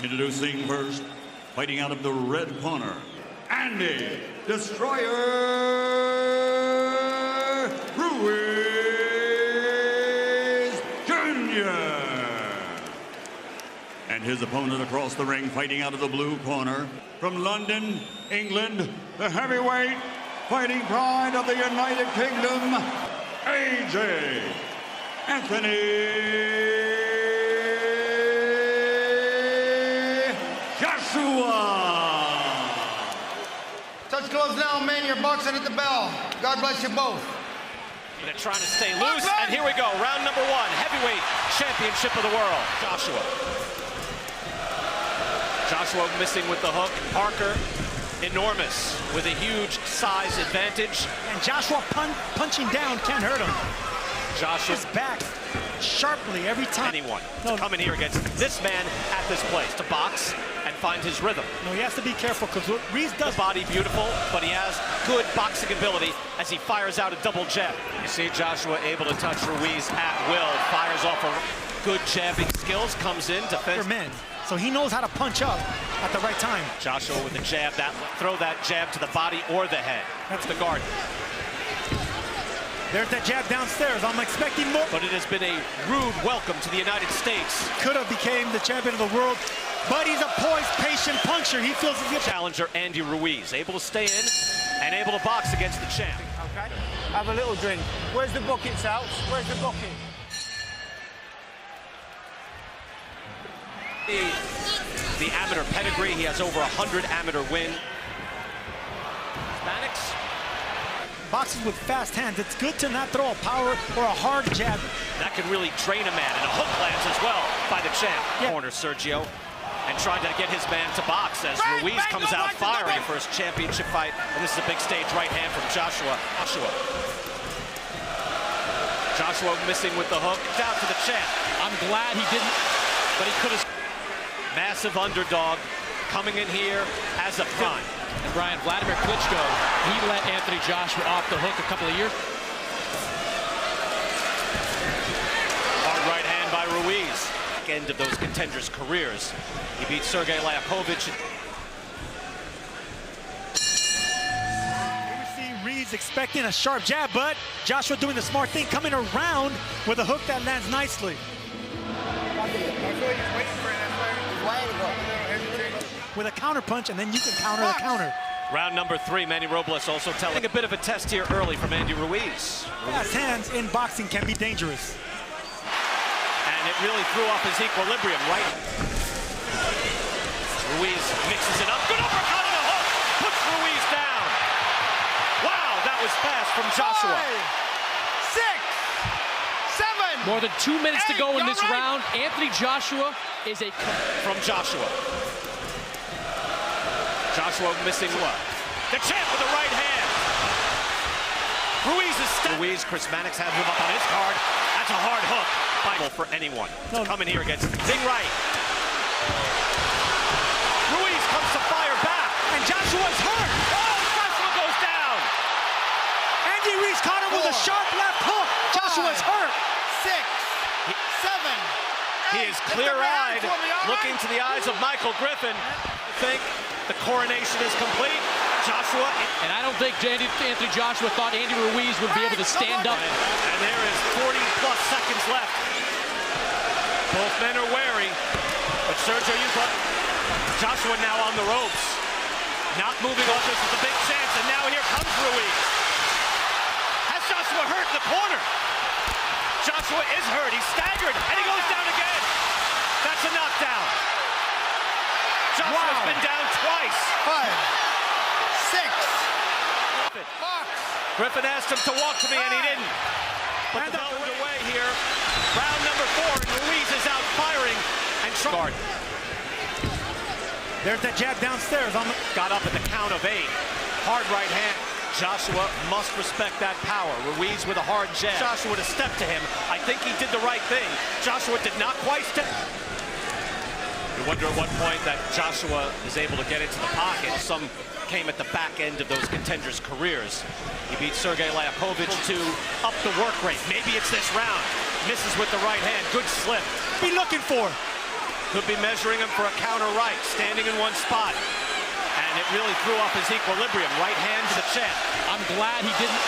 Introducing first, fighting out of the red corner, Andy Destroyer Ruiz Jr. And his opponent across the ring, fighting out of the blue corner, from London, England, the heavyweight fighting pride of the United Kingdom, AJ Anthony Joshua. Touch gloves now, man. You're boxing at the bell. God bless you both. They're trying to stay loose, and here we go. Round number one, heavyweight championship of the world. Joshua missing with the hook. Parker, enormous, with a huge size advantage. And Joshua punching down can't hurt him. Joshua's back sharply every time. Anyone to come in here against this man at this place to box and find his rhythm. No, he has to be careful because what Ruiz does. The body beautiful, but he has good boxing ability as he fires out a double jab. You see Joshua able to touch Ruiz at will, fires off a good jabbing skills, comes in, defends. Men, so he knows how to punch up at the right time. Joshua with the jab, throw that jab to the body or the head. That's the guard. There's that jab downstairs. I'm expecting more. But it has been a rude welcome to the United States. Could have became the champion of the world, but he's a poised, patient puncher. He feels as if... Challenger Andy Ruiz, able to stay in and able to box against the champ. Okay, have a little drink. Where's the bucket, Sals? Where's the bucket? The amateur pedigree, he has over 100 amateur wins. Hispanics. Boxes with fast hands. It's good to not throw a power or a hard jab. That can really drain a man, and a hook lands as well by the champ. Yeah. Corner Sergio, and trying to get his man to box as Ruiz comes out firing for his championship fight. And this is a big stage right hand from Joshua. Joshua missing with the hook. Down to the champ. I'm glad he didn't, but he could have. Massive underdog coming in here as a prime. And Brian, Vladimir Klitschko, he let Anthony Joshua off the hook a couple of years. Hard right hand by Ruiz. End of those contenders' careers. He beat Sergey Lyakovich. Here we see Ruiz expecting a sharp jab, but Joshua doing the smart thing, coming around with a hook that lands nicely. With a counter punch, and then you can counter the counter. Round number 3, Manny Robles also telling a bit of a test here early from Andy Ruiz. Fast hands in boxing can be dangerous. And it really threw off his equilibrium, right? Ruiz mixes it up. Good uppercut and a hook. Puts Ruiz down. Wow, that was fast from Joshua. 5, 6, 7. More than 2 minutes to go in this round. Anthony Joshua is a... From Joshua. Joshua missing what? The champ with the right hand. Ruiz is Ruiz, Chris Mannix has him up on his card. That's a hard hook. Final for anyone to come in here against Zing right. Ruiz comes to fire back. And Joshua's hurt. Oh, Joshua goes down. Andy Ruiz caught him with a sharp left hook. Joshua's hurt. 6, 7. He is clear-eyed, looking to the eyes of Michael Griffin. I think the coronation is complete. Joshua. And I don't think Anthony Joshua thought Andy Ruiz would be able to stand up. And there is 40-plus seconds left. Both men are wary. But Sergio, you thought Joshua now on the ropes. Not moving off. This is a big chance. And now here comes Ruiz. Has Joshua hurt in the corner? Joshua is hurt. He's staggered. And he goes down again. That's a knockdown. Joshua's been down twice. 5, 6. Griffin asked him to walk to me, and he didn't. But the bell is away here. Round number 4, and Ruiz is out firing and trying. There's that jab downstairs. Got up at the count of 8. Hard right hand. Joshua must respect that power. Ruiz with a hard jab. Joshua to step to him. I think he did the right thing. Joshua did not quite step. You wonder at what point that Joshua is able to get into the pocket. Some came at the back end of those contenders' careers. He beat Sergey Lyakovich to up the work rate. Maybe it's this round. Misses with the right hand. Good slip. Be looking for. Could be measuring him for a counter right, standing in one spot. And it really threw off his equilibrium. Right hand to the chest. I'm glad he didn't,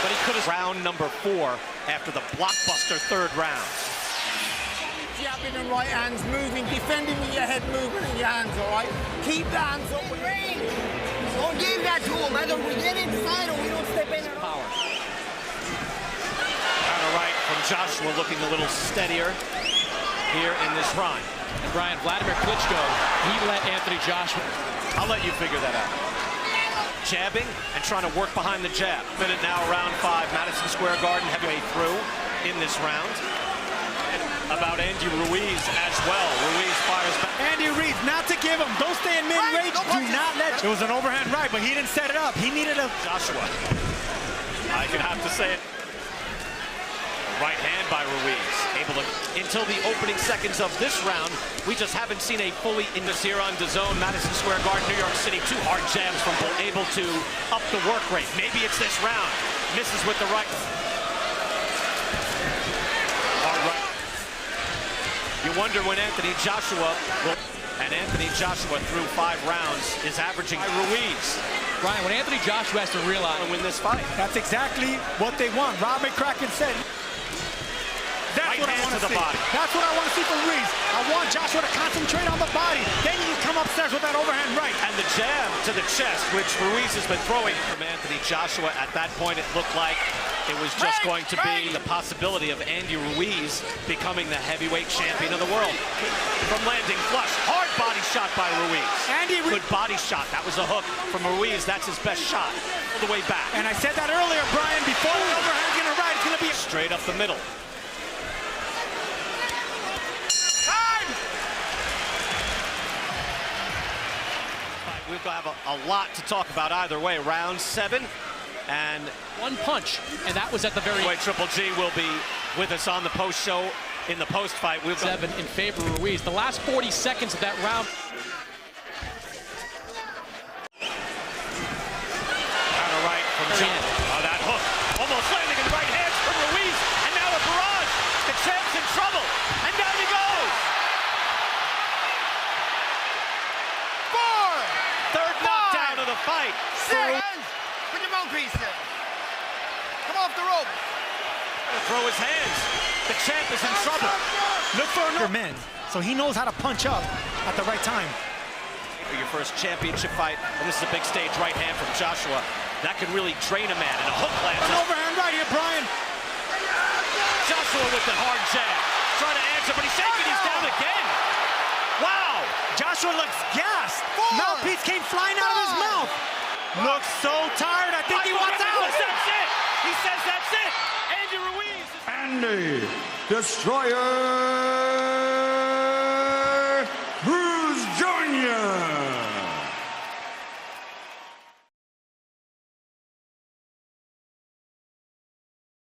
but he could have. Round number 4 after the blockbuster third round. Jabbing and right hands, moving, defending with your head movement and your hands, all right? Keep the hands up. Don't give that to him. Either we get inside or we don't step in at all. Power. Counter right from Joshua, looking a little steadier here in this run. And Brian, Vladimir Klitschko, he let Anthony Joshua. I'll let you figure that out. Jabbing and trying to work behind the jab. Minute now, round 5, Madison Square Garden, heavyweight through in this round. About Andy Ruiz as well. Ruiz fires back. Andy Ruiz, not to give him. Don't stay in mid-range. Do not let. It was an overhand right, but he didn't set it up. He needed a. Joshua. I could have to say it. Right hand by Ruiz. Able to, until the opening seconds of this round, we just haven't seen a fully in this here on DAZN, Madison Square Garden, New York City. 2 hard jabs from Bull, able to up the work rate. Maybe it's this round. Misses with the right. Hard right. You wonder when Anthony Joshua will, and Anthony Joshua through 5 rounds is averaging Ruiz. Brian, what Anthony Joshua has to realize To win this fight. That's exactly what they want. Rob McCracken said. That's Right what I hand want to to the see. body. That's what I want to see from Ruiz. I want Joshua to concentrate on the body. Then you can come upstairs with that overhand right. And the jab to the chest, which Ruiz has been throwing from Anthony Joshua. At that point, it looked like it was just going to be the possibility of Andy Ruiz becoming the heavyweight champion of the world. From landing flush, hard body shot by Ruiz. Andy Ruiz. Good body shot. That was a hook from Ruiz. That's his best shot. All the way back. And I said that earlier, Brian, before the overhand's gonna ride, it's gonna be Straight up the middle. We've got to have a lot to talk about either way. Round 7, and 1 punch, and that was at the very. Triple G will be with us on the post show in the post fight. We've got 7 in favor of Ruiz. The last 40 seconds of that round. Counter right from John. Oh, that hook almost landing in the right hands from Ruiz, and now a barrage. The champ's in trouble, and down he goes. 4, Third knockdown of the fight. 6. Put your mouthpiece there. Come off the rope. Throw his hands. The champ is in trouble. look for another man. So he knows how to punch up at the right time. For your first championship fight, and this is a big stage right hand from Joshua. That could really drain a man, and a hook lands. An overhand right here, Brian. Joshua with the hard jab. Trying to answer, but he's shaking. He's down again. Wow. Joshua looks gassed. Mouthpiece came flying out of his mouth. Looks so tired. I think he wants out. That's it. He says that's it. Andy Ruiz. Andy Destroyer